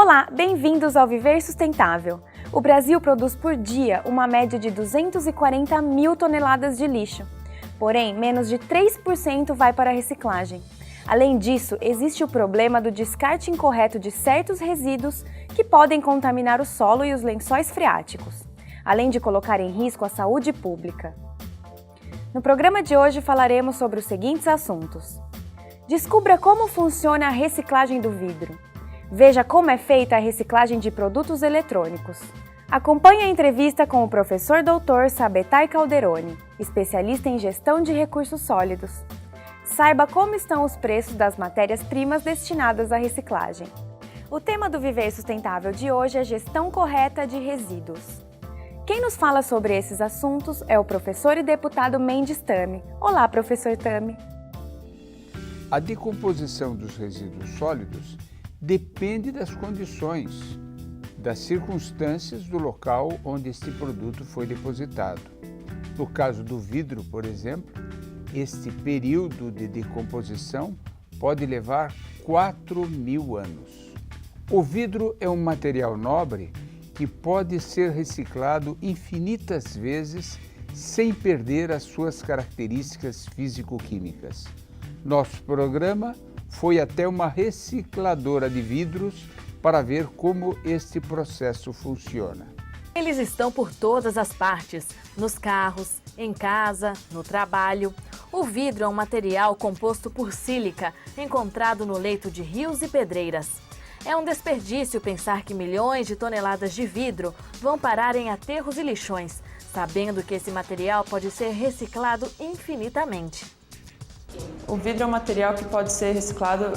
Olá, bem-vindos ao Viver Sustentável. O Brasil produz por dia uma média de 240 mil toneladas de lixo. Porém, menos de 3% vai para a reciclagem. Além disso, existe o problema do descarte incorreto de certos resíduos que podem contaminar o solo e os lençóis freáticos, além de colocar em risco a saúde pública. No programa de hoje falaremos sobre os seguintes assuntos. Descubra como funciona a reciclagem do vidro. Veja como é feita a reciclagem de produtos eletrônicos. Acompanhe a entrevista com o professor Dr. Sabetai Calderoni, especialista em gestão de recursos sólidos. Saiba como estão os preços das matérias-primas destinadas à reciclagem. O tema do Viver Sustentável de hoje é gestão correta de resíduos. Quem nos fala sobre esses assuntos é o professor e deputado Mendes Tami. Olá, professor Tami. A decomposição dos resíduos sólidos depende das condições, das circunstâncias do local onde este produto foi depositado. No caso do vidro, por exemplo, este período de decomposição pode levar 4.000 anos. O vidro é um material nobre que pode ser reciclado infinitas vezes sem perder as suas características físico-químicas. Nosso programa foi até uma recicladora de vidros para ver como este processo funciona. Eles estão por todas as partes, nos carros, em casa, no trabalho. O vidro é um material composto por sílica, encontrado no leito de rios e pedreiras. É um desperdício pensar que milhões de toneladas de vidro vão parar em aterros e lixões, sabendo que esse material pode ser reciclado infinitamente. O vidro é um material que pode ser reciclado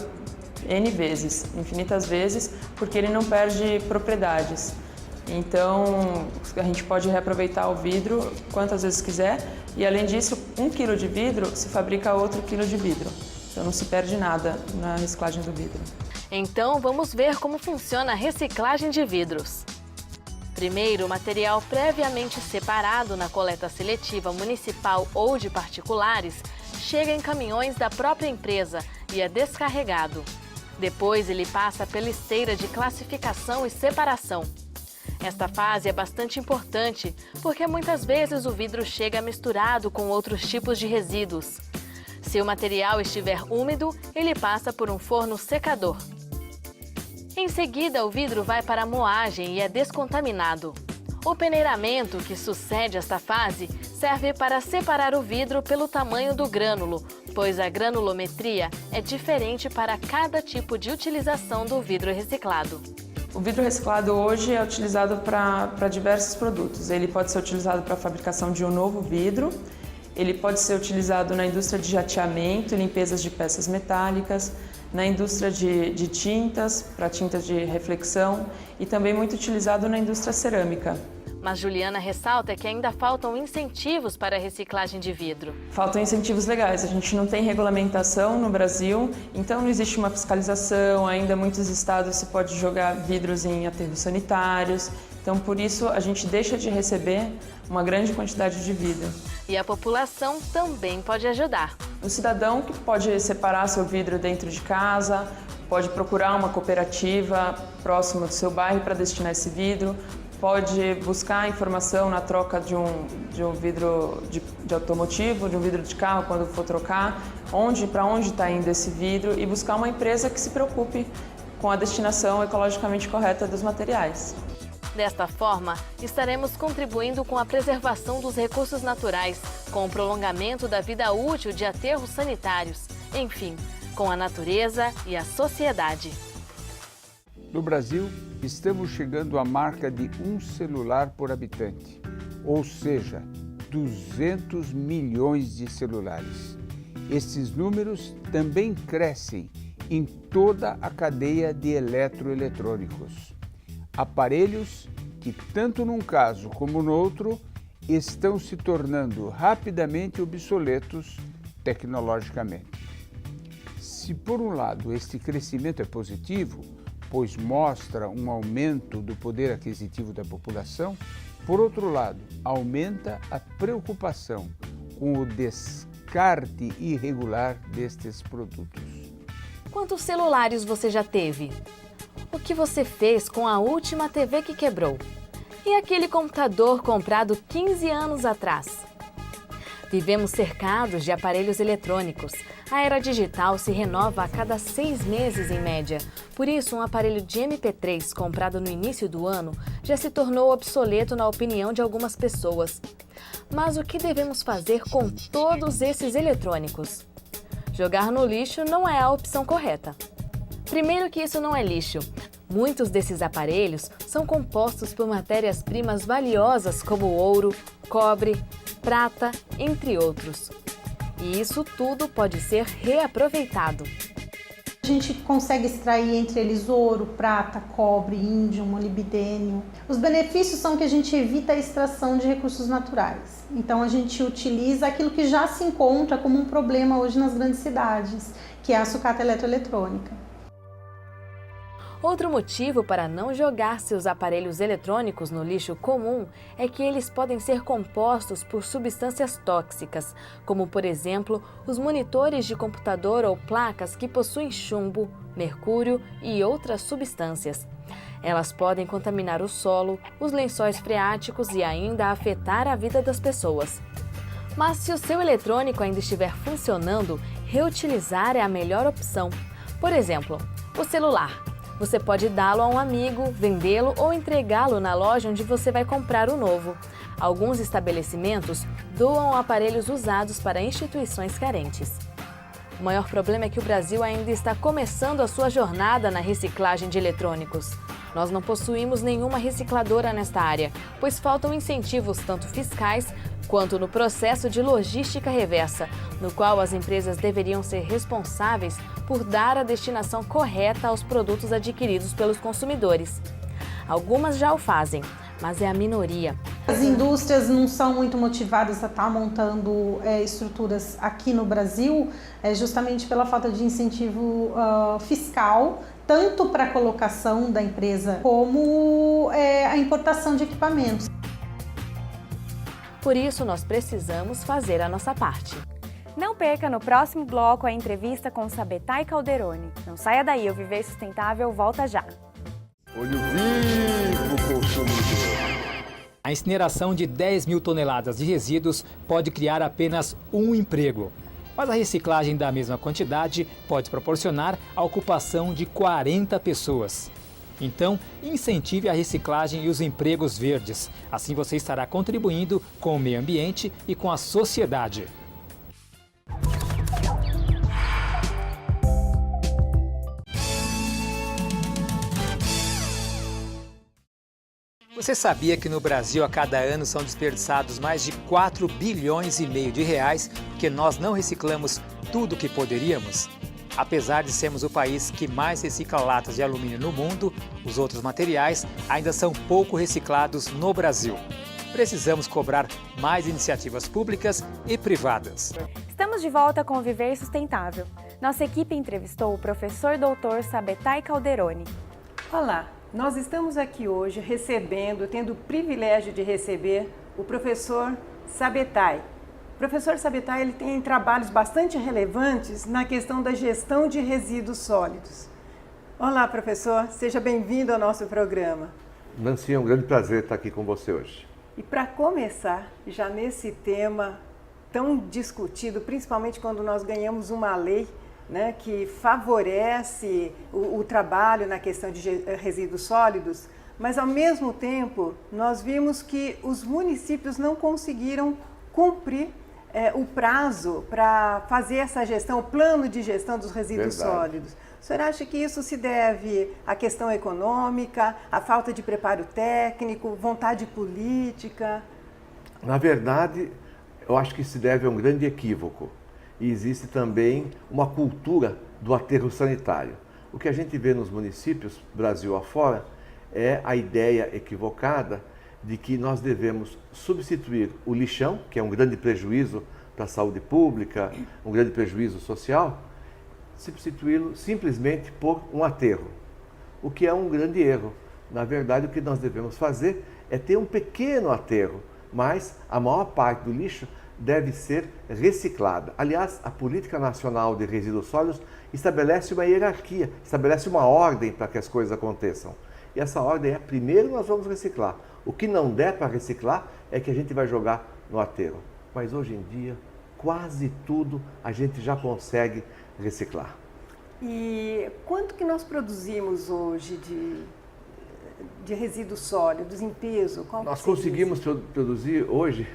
N vezes, infinitas vezes, porque ele não perde propriedades. Então, a gente pode reaproveitar o vidro quantas vezes quiser e, além disso, 1 quilo de vidro se fabrica outro quilo de vidro. Então, não se perde nada na reciclagem do vidro. Então, vamos ver como funciona a reciclagem de vidros. Primeiro, o material previamente separado na coleta seletiva municipal ou de particulares chega em caminhões da própria empresa e é descarregado. Depois, ele passa pela esteira de classificação e separação. Esta fase é bastante importante, porque muitas vezes o vidro chega misturado com outros tipos de resíduos. Se o material estiver úmido, ele passa por um forno secador. Em seguida, o vidro vai para a moagem e é descontaminado. O peneiramento, que sucede esta fase, serve para separar o vidro pelo tamanho do grânulo, pois a granulometria é diferente para cada tipo de utilização do vidro reciclado. O vidro reciclado hoje é utilizado para diversos produtos. Ele pode ser utilizado para a fabricação de um novo vidro, ele pode ser utilizado na indústria de jateamento e limpezas de peças metálicas, na indústria de tintas, para tintas de reflexão e também muito utilizado na indústria cerâmica. Mas Juliana ressalta que ainda faltam incentivos para a reciclagem de vidro. Faltam incentivos legais, a gente não tem regulamentação no Brasil, então não existe uma fiscalização, ainda muitos estados se pode jogar vidros em aterros sanitários, então por isso a gente deixa de receber uma grande quantidade de vidro. E a população também pode ajudar. O cidadão que pode separar seu vidro dentro de casa, pode procurar uma cooperativa próxima do seu bairro para destinar esse vidro, pode buscar informação na troca de um vidro de automotivo, de um vidro de carro quando for trocar, para onde está indo esse vidro e buscar uma empresa que se preocupe com a destinação ecologicamente correta dos materiais. Desta forma, estaremos contribuindo com a preservação dos recursos naturais, com o prolongamento da vida útil de aterros sanitários, enfim, com a natureza e a sociedade. No Brasil, estamos chegando à marca de 1 celular por habitante, ou seja, 200 milhões de celulares. Esses números também crescem em toda a cadeia de eletroeletrônicos. Aparelhos que, tanto num caso como no outro, estão se tornando rapidamente obsoletos tecnologicamente. Se, por um lado, este crescimento é positivo, pois mostra um aumento do poder aquisitivo da população, por outro lado, aumenta a preocupação com o descarte irregular destes produtos. Quantos celulares você já teve? O que você fez com a última TV que quebrou? E aquele computador comprado 15 anos atrás? Vivemos cercados de aparelhos eletrônicos. A era digital se renova a cada 6 meses em média. Por isso, um aparelho de MP3 comprado no início do ano já se tornou obsoleto na opinião de algumas pessoas. Mas o que devemos fazer com todos esses eletrônicos? Jogar no lixo não é a opção correta. Primeiro que isso não é lixo. Muitos desses aparelhos são compostos por matérias-primas valiosas como ouro, cobre, prata, entre outros. E isso tudo pode ser reaproveitado. A gente consegue extrair entre eles ouro, prata, cobre, índio, molibdênio. Os benefícios são que a gente evita a extração de recursos naturais. Então a gente utiliza aquilo que já se encontra como um problema hoje nas grandes cidades, que é a sucata eletroeletrônica. Outro motivo para não jogar seus aparelhos eletrônicos no lixo comum é que eles podem ser compostos por substâncias tóxicas, como, por exemplo, os monitores de computador ou placas que possuem chumbo, mercúrio e outras substâncias. Elas podem contaminar o solo, os lençóis freáticos e ainda afetar a vida das pessoas. Mas se o seu eletrônico ainda estiver funcionando, reutilizar é a melhor opção. Por exemplo, o celular. Você pode dá-lo a um amigo, vendê-lo ou entregá-lo na loja onde você vai comprar o novo. Alguns estabelecimentos doam aparelhos usados para instituições carentes. O maior problema é que o Brasil ainda está começando a sua jornada na reciclagem de eletrônicos. Nós não possuímos nenhuma recicladora nesta área, pois faltam incentivos tanto fiscais quanto no processo de logística reversa, no qual as empresas deveriam ser responsáveis por dar a destinação correta aos produtos adquiridos pelos consumidores. Algumas já o fazem, mas é a minoria. As indústrias não são muito motivadas a estar montando estruturas aqui no Brasil, justamente pela falta de incentivo fiscal, tanto para a colocação da empresa como a importação de equipamentos. Por isso, nós precisamos fazer a nossa parte. Não perca no próximo bloco a entrevista com Sabetay Calderoni. Não saia daí, o Viver Sustentável volta já. Olho vivo, consumidor. A incineração de 10 mil toneladas de resíduos pode criar apenas um emprego. Mas a reciclagem da mesma quantidade pode proporcionar a ocupação de 40 pessoas. Então, incentive a reciclagem e os empregos verdes. Assim você estará contribuindo com o meio ambiente e com a sociedade. Você sabia que no Brasil a cada ano são desperdiçados mais de 4 bilhões e meio de reais porque nós não reciclamos tudo o que poderíamos? Apesar de sermos o país que mais recicla latas de alumínio no mundo, os outros materiais ainda são pouco reciclados no Brasil. Precisamos cobrar mais iniciativas públicas e privadas. Estamos de volta com o Viver Sustentável. Nossa equipe entrevistou o professor doutor Sabetay Calderoni. Olá, nós estamos aqui hoje tendo o privilégio de receber o professor Sabetay. O professor Sabetay ele tem trabalhos bastante relevantes na questão da gestão de resíduos sólidos. Olá, professor, seja bem-vindo ao nosso programa. Nancy, é um grande prazer estar aqui com você hoje. E para começar, já nesse tema tão discutido, principalmente quando nós ganhamos uma lei, né, que favorece o trabalho na questão de resíduos sólidos, mas ao mesmo tempo nós vimos que os municípios não conseguiram cumprir o prazo para fazer essa gestão, o plano de gestão dos resíduos sólidos. O senhor acha que isso se deve à questão econômica, à falta de preparo técnico, vontade política? Na verdade, eu acho que se deve a um grande equívoco. E existe também uma cultura do aterro sanitário. O que a gente vê nos municípios, Brasil afora, é a ideia equivocada de que nós devemos substituir o lixão, que é um grande prejuízo para a saúde pública, um grande prejuízo social, substituí-lo simplesmente por um aterro, o que é um grande erro. Na verdade, o que nós devemos fazer é ter um pequeno aterro, mas a maior parte do lixo deve ser reciclada. Aliás, a Política Nacional de Resíduos Sólidos estabelece uma hierarquia, estabelece uma ordem para que as coisas aconteçam. E essa ordem é, primeiro nós vamos reciclar. O que não der para reciclar é que a gente vai jogar no aterro. Mas hoje em dia, quase tudo a gente já consegue reciclar. E quanto que nós produzimos hoje de resíduos sólidos em peso? Nós conseguimos produzir hoje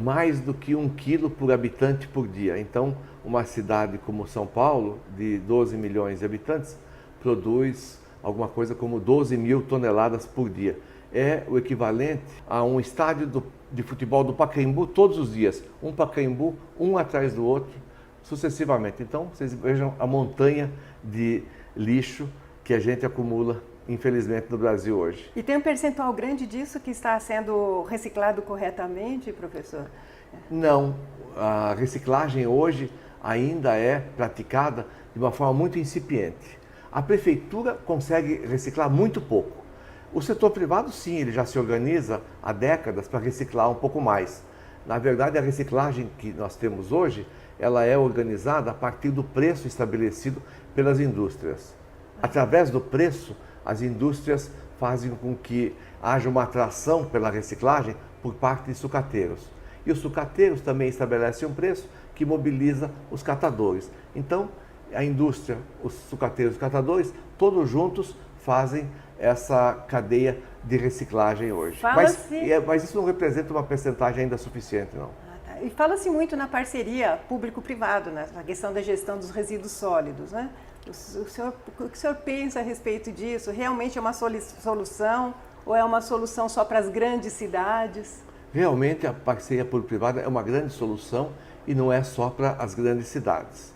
mais do que 1 quilo por habitante por dia. Então, uma cidade como São Paulo, de 12 milhões de habitantes, produz alguma coisa como 12 mil toneladas por dia. É o equivalente a um estádio de futebol do Pacaembu todos os dias. Um Pacaembu, um atrás do outro, sucessivamente. Então, vocês vejam a montanha de lixo que a gente acumula, infelizmente, no Brasil hoje. E tem um percentual grande disso que está sendo reciclado corretamente, professor? Não. A reciclagem hoje ainda é praticada de uma forma muito incipiente. A prefeitura consegue reciclar muito pouco. O setor privado, sim, ele já se organiza há décadas para reciclar um pouco mais. Na verdade, a reciclagem que nós temos hoje, ela é organizada a partir do preço estabelecido pelas indústrias. Através do preço, as indústrias fazem com que haja uma atração pela reciclagem por parte de sucateiros. E os sucateiros também estabelecem um preço que mobiliza os catadores. Então, a indústria, os sucateiros e os catadores, todos juntos fazem essa cadeia de reciclagem hoje. Mas isso não representa uma percentagem ainda suficiente, não. Tá. E fala-se muito na parceria público-privado, né? Na questão da gestão dos resíduos sólidos, né? O que o senhor pensa a respeito disso? Realmente é uma solução ou é uma solução só para as grandes cidades? Realmente a parceria público-privada é uma grande solução e não é só para as grandes cidades.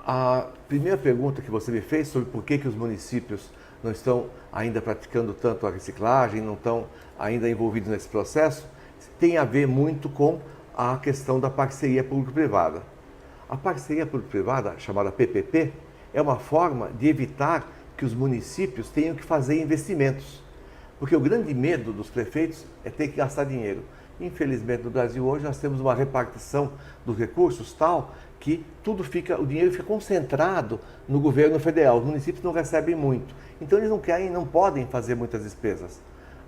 A primeira pergunta que você me fez sobre por que os municípios não estão ainda praticando tanto a reciclagem, não estão ainda envolvidos nesse processo, tem a ver muito com a questão da parceria público-privada. A parceria público-privada, chamada PPP, é uma forma de evitar que os municípios tenham que fazer investimentos. Porque o grande medo dos prefeitos é ter que gastar dinheiro. Infelizmente, no Brasil hoje nós temos uma repartição dos recursos tal que o dinheiro fica concentrado no governo federal. Os municípios não recebem muito. Então eles não podem fazer muitas despesas.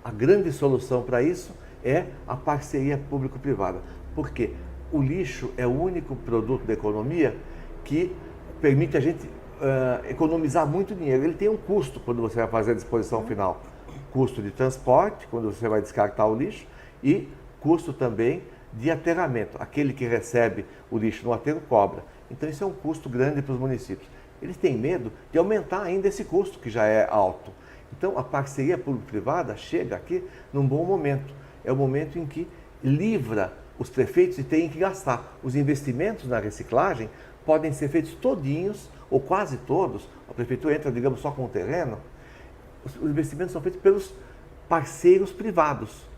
A grande solução para isso é a parceria público-privada. Porque o lixo é o único produto da economia que permite a gente economizar muito dinheiro. Ele tem um custo quando você vai fazer a disposição final. Custo de transporte, quando você vai descartar o lixo, e custo também de aterramento. Aquele que recebe o lixo no aterro cobra. Então isso é um custo grande para os municípios. Eles têm medo de aumentar ainda esse custo, que já é alto. Então a parceria público-privada chega aqui num bom momento. É o momento em que livra os prefeitos de terem que gastar. Os investimentos na reciclagem podem ser feitos todinhos, ou quase todos. A prefeitura entra, digamos, só com o terreno. Os investimentos são feitos pelos parceiros privados.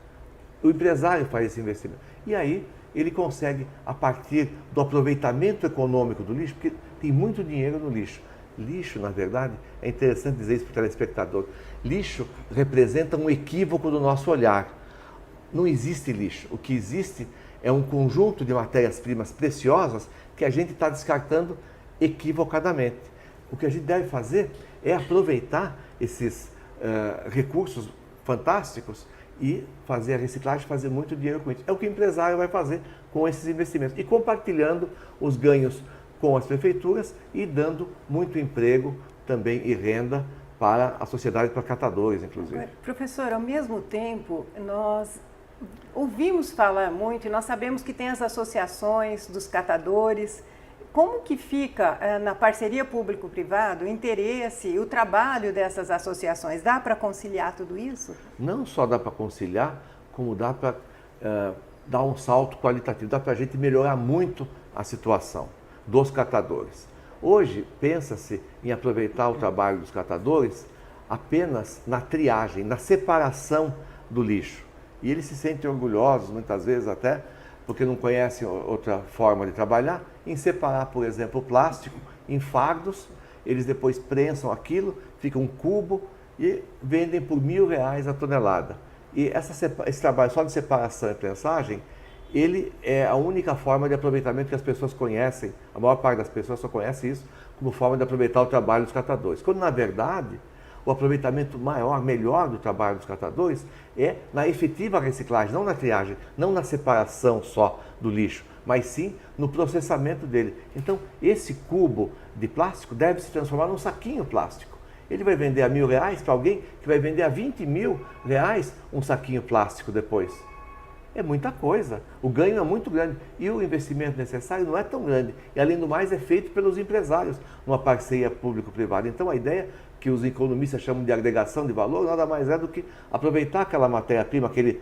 O empresário faz esse investimento. E aí ele consegue, a partir do aproveitamento econômico do lixo, porque tem muito dinheiro no lixo. Lixo, na verdade, é interessante dizer isso para o telespectador, lixo representa um equívoco do nosso olhar. Não existe lixo. O que existe é um conjunto de matérias-primas preciosas que a gente está descartando equivocadamente. O que a gente deve fazer é aproveitar esses recursos fantásticos e fazer a reciclagem, fazer muito dinheiro com isso. É o que o empresário vai fazer com esses investimentos. E compartilhando os ganhos com as prefeituras e dando muito emprego também e renda para a sociedade, para catadores, inclusive. Professor, ao mesmo tempo, nós ouvimos falar muito e nós sabemos que tem as associações dos catadores. Como que fica na parceria público-privado o interesse e o trabalho dessas associações? Dá para conciliar tudo isso? Não só dá para conciliar, como dá para dar um salto qualitativo. Dá para a gente melhorar muito a situação dos catadores. Hoje, pensa-se em aproveitar o trabalho dos catadores apenas na triagem, na separação do lixo. E eles se sentem orgulhosos, muitas vezes até, porque não conhecem outra forma de trabalhar, em separar, por exemplo, o plástico em fardos, eles depois prensam aquilo, fica um cubo e vendem por R$1.000 a tonelada. E esse trabalho só de separação e prensagem, ele é a única forma de aproveitamento que as pessoas conhecem, a maior parte das pessoas só conhece isso como forma de aproveitar o trabalho dos catadores. Quando, na verdade, o aproveitamento melhor do trabalho dos catadores é na efetiva reciclagem, não na triagem, não na separação só do lixo, mas sim no processamento dele. Então, esse cubo de plástico deve se transformar num saquinho plástico. Ele vai vender a R$1.000 para alguém que vai vender a R$20.000 um saquinho plástico depois. É muita coisa, o ganho é muito grande e o investimento necessário não é tão grande. E além do mais é feito pelos empresários, numa parceria público-privada. Então a ideia que os economistas chamam de agregação de valor nada mais é do que aproveitar aquela matéria-prima, aquele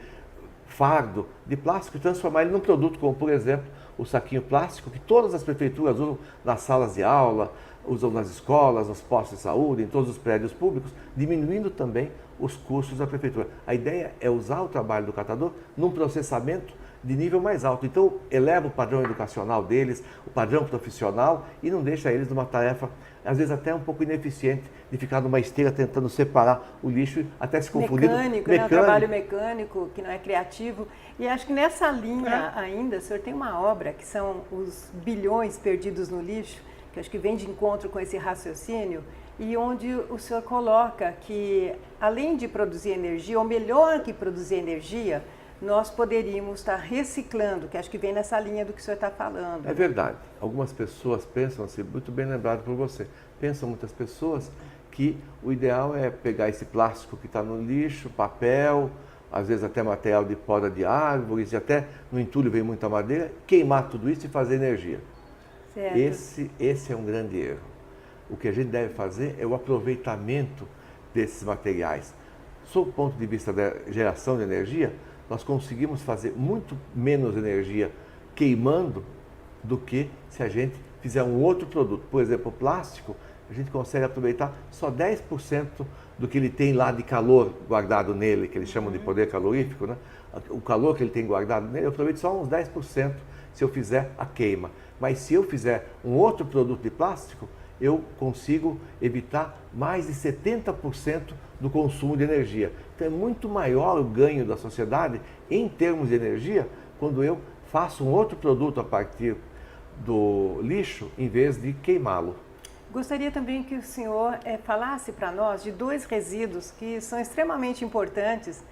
fardo de plástico e transformar ele num produto como, por exemplo, o saquinho plástico que todas as prefeituras usam nas salas de aula, usam nas escolas, nos postos de saúde, em todos os prédios públicos, diminuindo também os custos da prefeitura. A ideia é usar o trabalho do catador num processamento de nível mais alto. Então, eleva o padrão educacional deles, o padrão profissional e não deixa eles numa tarefa, às vezes até um pouco ineficiente, de ficar numa esteira tentando separar o lixo, até se confundindo. Mecânico, né? Um trabalho mecânico que não é criativo. E acho que nessa linha ainda, o senhor tem uma obra que são os bilhões perdidos no lixo, que acho que vem de encontro com esse raciocínio, e onde o senhor coloca que, além de produzir energia, ou melhor que produzir energia, nós poderíamos estar reciclando, que acho que vem nessa linha do que o senhor está falando. É verdade. Algumas pessoas pensam, assim, muito bem lembrado por você, pensam muitas pessoas que o ideal é pegar esse plástico que está no lixo, papel, às vezes até material de poda de árvores, e até no entulho vem muita madeira, queimar tudo isso e fazer energia. Certo. Esse é um grande erro. O que a gente deve fazer é o aproveitamento desses materiais. Sob o ponto de vista da geração de energia, nós conseguimos fazer muito menos energia queimando do que se a gente fizer um outro produto. Por exemplo, o plástico, a gente consegue aproveitar só 10% do que ele tem lá de calor guardado nele, que eles chamam de poder calorífico, né? O calor que ele tem guardado nele, eu aproveito só uns 10% se eu fizer a queima. Mas se eu fizer um outro produto de plástico, eu consigo evitar mais de 70% do consumo de energia. Então é muito maior o ganho da sociedade em termos de energia quando eu faço um outro produto a partir do lixo em vez de queimá-lo. Gostaria também que o senhor falasse para nós de dois resíduos que são extremamente importantes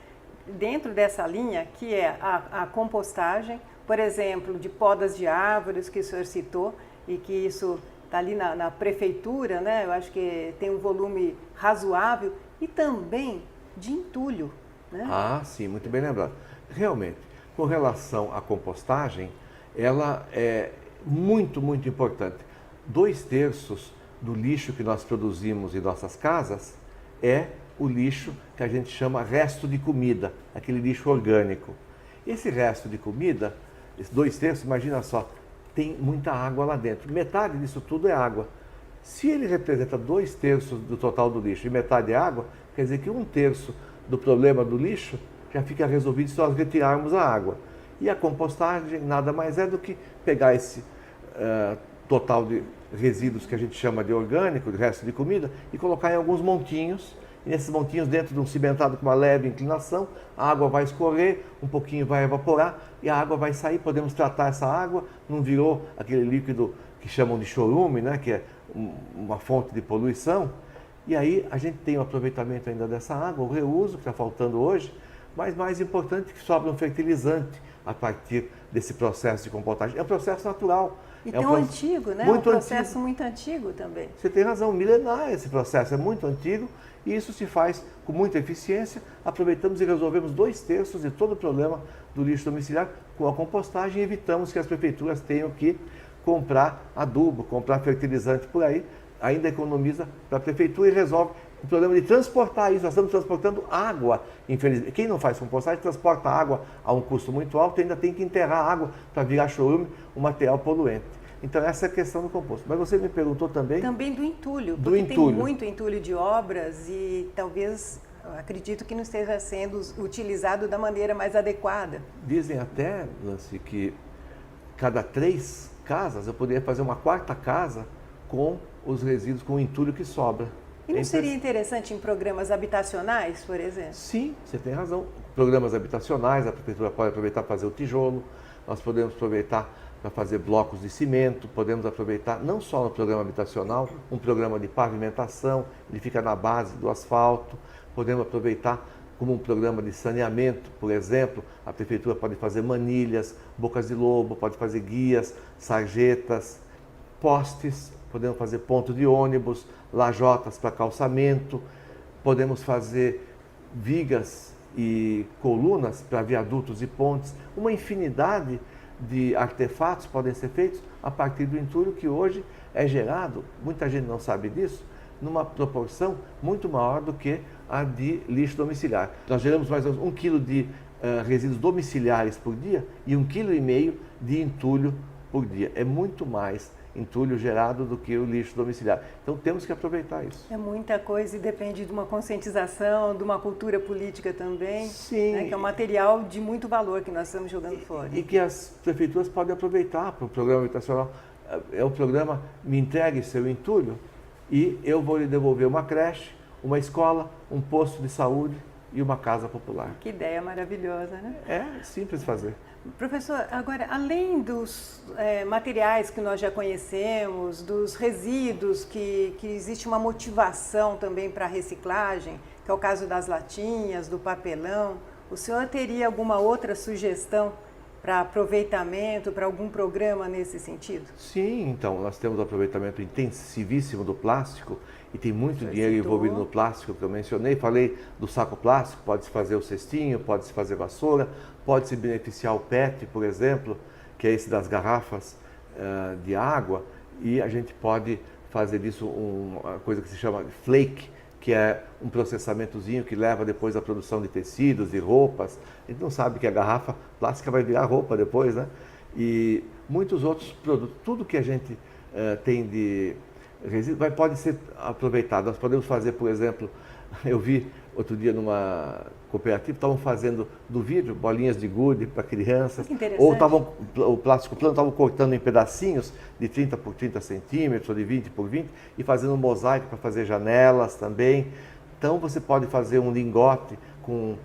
dentro dessa linha, que é a compostagem, por exemplo, de podas de árvores que o senhor citou e que isso está ali na prefeitura, né? Eu acho que tem um volume razoável, e também de entulho, né? Ah, sim, muito bem lembrado. Realmente, com relação à compostagem, ela é muito, muito importante. 2/3 do lixo que nós produzimos em nossas casas é o lixo que a gente chama resto de comida, aquele lixo orgânico. Esse resto de comida, esses 2/3, imagina só, tem muita água lá dentro. Metade disso tudo é água. Se ele representa 2/3 do total do lixo e metade é água, quer dizer que 1/3 do problema do lixo já fica resolvido se nós retirarmos a água. E a compostagem nada mais é do que pegar esse total de resíduos que a gente chama de orgânico, de resto de comida, e colocar em alguns montinhos. E nesses montinhos, dentro de um cimentado com uma leve inclinação, a água vai escorrer, um pouquinho vai evaporar e a água vai sair. Podemos tratar essa água, não virou aquele líquido que chamam de chorume, né, que é uma fonte de poluição. E aí a gente tem o aproveitamento ainda dessa água, o reuso, que está faltando hoje, mas mais importante que sobra um fertilizante a partir desse processo de compostagem. É um processo natural. E tão antigo, né? Muito um processo antigo. Muito antigo também. Você tem razão, milenar esse processo, é muito antigo e isso se faz com muita eficiência. Aproveitamos e resolvemos 2/3 de todo o problema do lixo domiciliar com a compostagem e evitamos que as prefeituras tenham que comprar adubo, comprar fertilizante por aí. Ainda economiza para a prefeitura e resolve o problema de transportar isso. Nós estamos transportando água, infelizmente. Quem não faz compostagem transporta água a um custo muito alto e ainda tem que enterrar água para virar chorume, um material poluente. Então essa é a questão do composto. Mas você me perguntou também... Também do entulho, porque tem muito entulho de obras e talvez, acredito que não esteja sendo utilizado da maneira mais adequada. Dizem até, Nancy, que cada 3 casas eu poderia fazer uma 4ª casa com os resíduos, com o entulho que sobra. E não seria interessante em programas habitacionais, por exemplo? Sim, você tem razão. programas habitacionais, a prefeitura pode aproveitar para fazer o tijolo, nós podemos aproveitar para fazer blocos de cimento, podemos aproveitar não só no programa habitacional, um programa de pavimentação, ele fica na base do asfalto, podemos aproveitar como um programa de saneamento, por exemplo, a prefeitura pode fazer manilhas, bocas de lobo, pode fazer guias, sarjetas, postes, podemos fazer ponto de ônibus, lajotas para calçamento, podemos fazer vigas e colunas para viadutos e pontes, uma infinidade de artefatos podem ser feitos a partir do entulho que hoje é gerado, muita gente não sabe disso, numa proporção muito maior do que a de lixo domiciliar. Nós geramos mais ou menos 1 kg de resíduos domiciliares por dia e 1,5 kg de entulho por dia. É muito mais entulho gerado do que o lixo domiciliar. Então temos que aproveitar isso. É muita coisa e depende de uma conscientização, de uma cultura política também. Sim. Né, que é um material de muito valor que nós estamos jogando fora. E que as prefeituras podem aproveitar para o programa habitacional. É o programa Me Entregue Seu Entulho e eu vou lhe devolver uma creche, uma escola, um posto de saúde e uma casa popular. Que ideia maravilhosa, né? É simples fazer. Professor, agora, além dos materiais que nós já conhecemos, dos resíduos, que existe uma motivação também para a reciclagem, que é o caso das latinhas, do papelão, o senhor teria alguma outra sugestão para aproveitamento, para algum programa nesse sentido? Sim, então, nós temos o aproveitamento intensivíssimo do plástico e tem muito dinheiro envolvido no plástico que eu mencionei. Falei do saco plástico, pode-se fazer o cestinho, pode-se fazer vassoura, pode-se beneficiar o PET, por exemplo, que é esse das garrafas de água, e a gente pode fazer disso uma coisa que se chama flake, que é um processamentozinho que leva depois à produção de tecidos e roupas. A gente não sabe que a garrafa plástica vai virar roupa depois, né? E muitos outros produtos, tudo que a gente tem de resíduo pode ser aproveitado. Nós podemos fazer, por exemplo, eu vi outro dia numa cooperativa, estavam fazendo do vidro bolinhas de gude para crianças, ou o plástico plano estavam cortando em pedacinhos de 30 por 30 centímetros, ou de 20 por 20, e fazendo um mosaico para fazer janelas também. Então você pode fazer um lingote com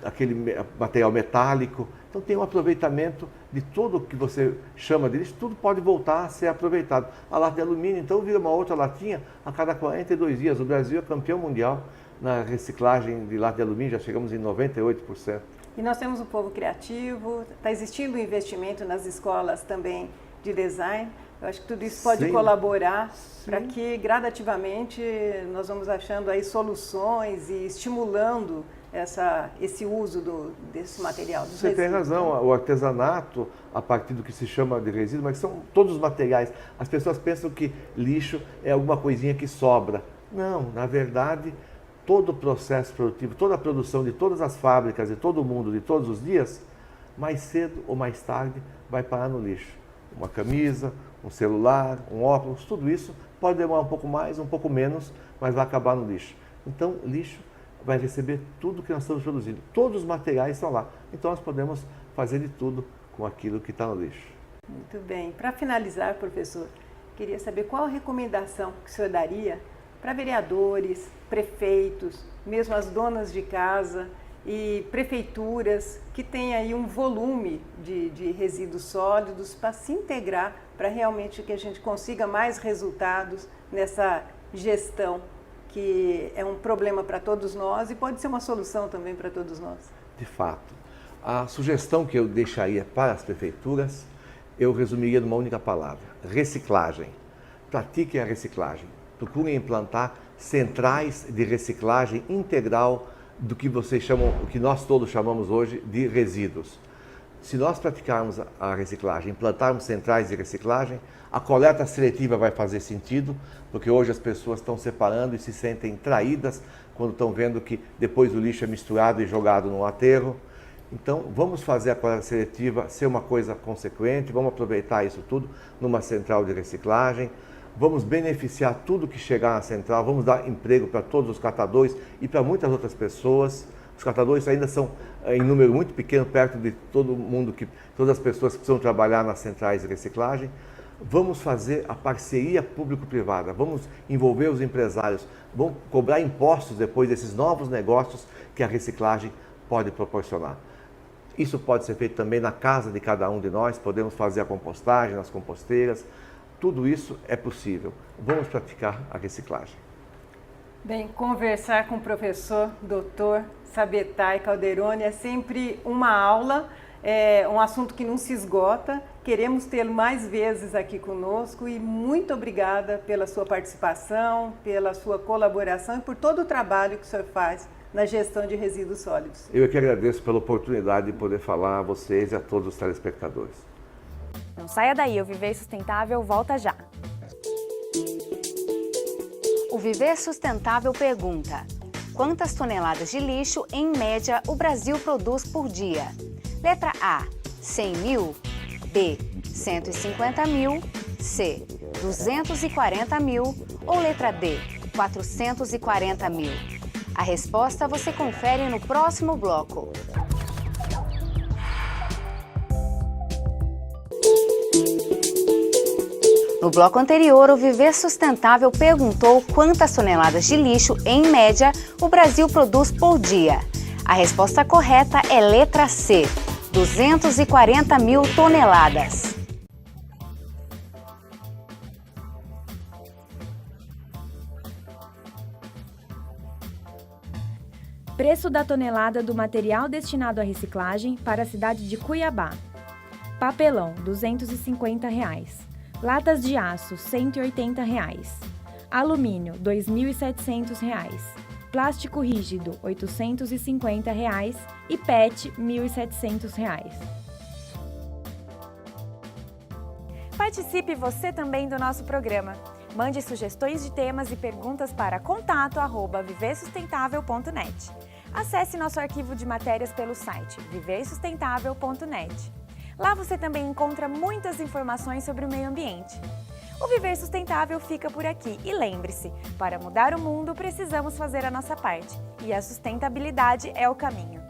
aquele material metálico. Então tem um aproveitamento de tudo que você chama de lixo, tudo pode voltar a ser aproveitado. A lata de alumínio, então, vira uma outra latinha a cada 42 dias. O Brasil é campeão mundial na reciclagem de lata de alumínio, já chegamos em 98%. E nós temos um povo criativo, está existindo um investimento nas escolas também de design. Eu acho que tudo isso pode colaborar para que gradativamente nós vamos achando aí soluções e estimulando esse uso desse material. Você tem razão, o artesanato, a partir do que se chama de resíduo, mas são todos os materiais. As pessoas pensam que lixo é alguma coisinha que sobra. Não, na verdade, todo o processo produtivo, toda a produção de todas as fábricas de todo mundo, de todos os dias, mais cedo ou mais tarde vai parar no lixo. Uma camisa, um celular, um óculos, tudo isso pode demorar um pouco mais, um pouco menos, mas vai acabar no lixo. Então, lixo vai receber tudo que nós estamos produzindo. Todos os materiais estão lá. Então, nós podemos fazer de tudo com aquilo que está no lixo. Muito bem. Para finalizar, professor, queria saber qual a recomendação que o senhor daria para vereadores, prefeitos, mesmo as donas de casa e prefeituras que têm aí um volume de resíduos sólidos para se integrar, para realmente que a gente consiga mais resultados nessa gestão, que é um problema para todos nós e pode ser uma solução também para todos nós. De fato. A sugestão que eu deixaria para as prefeituras, eu resumiria numa única palavra: reciclagem. Pratiquem a reciclagem. Procurem implantar centrais de reciclagem integral do que vocês chamam, o que nós todos chamamos hoje de resíduos. Se nós praticarmos a reciclagem, implantarmos centrais de reciclagem, a coleta seletiva vai fazer sentido, porque hoje as pessoas estão separando e se sentem traídas quando estão vendo que depois o lixo é misturado e jogado no aterro. Então, vamos fazer a coleta seletiva ser uma coisa consequente, vamos aproveitar isso tudo numa central de reciclagem, vamos beneficiar tudo que chegar na central, vamos dar emprego para todos os catadores e para muitas outras pessoas. Os catadores ainda são em número muito pequeno, perto de todo mundo, todas as pessoas que precisam trabalhar nas centrais de reciclagem. Vamos fazer a parceria público-privada, vamos envolver os empresários, vamos cobrar impostos depois desses novos negócios que a reciclagem pode proporcionar. Isso pode ser feito também na casa de cada um de nós, podemos fazer a compostagem nas composteiras, tudo isso é possível. Vamos praticar a reciclagem. Bem, conversar com o professor, doutor Sabetay Calderoni é sempre uma aula, é um assunto que não se esgota. Queremos tê-lo mais vezes aqui conosco e muito obrigada pela sua participação, pela sua colaboração e por todo o trabalho que o senhor faz na gestão de resíduos sólidos. Eu que agradeço pela oportunidade de poder falar a vocês e a todos os telespectadores. Não saia daí, o Viver Sustentável volta já. O Viver Sustentável pergunta: quantas toneladas de lixo, em média, o Brasil produz por dia? Letra A, 100 mil. B, 150 mil. C, 240 mil. Ou letra D, 440 mil? A resposta você confere no próximo bloco. No bloco anterior, o Viver Sustentável perguntou quantas toneladas de lixo, em média, o Brasil produz por dia. A resposta correta é letra C, 240 mil toneladas. Preço da tonelada do material destinado à reciclagem para a cidade de Cuiabá. Papelão, R$ 250. Latas de aço, R$ 180. Alumínio, R$ 2.700. Plástico rígido, R$ 850. E PET, R$ 1.700. Participe você também do nosso programa. Mande sugestões de temas e perguntas para contato@viversustentável.net. Acesse nosso arquivo de matérias pelo site viversustentável.net. Lá você também encontra muitas informações sobre o meio ambiente. O Viver Sustentável fica por aqui e lembre-se, para mudar o mundo precisamos fazer a nossa parte e a sustentabilidade é o caminho.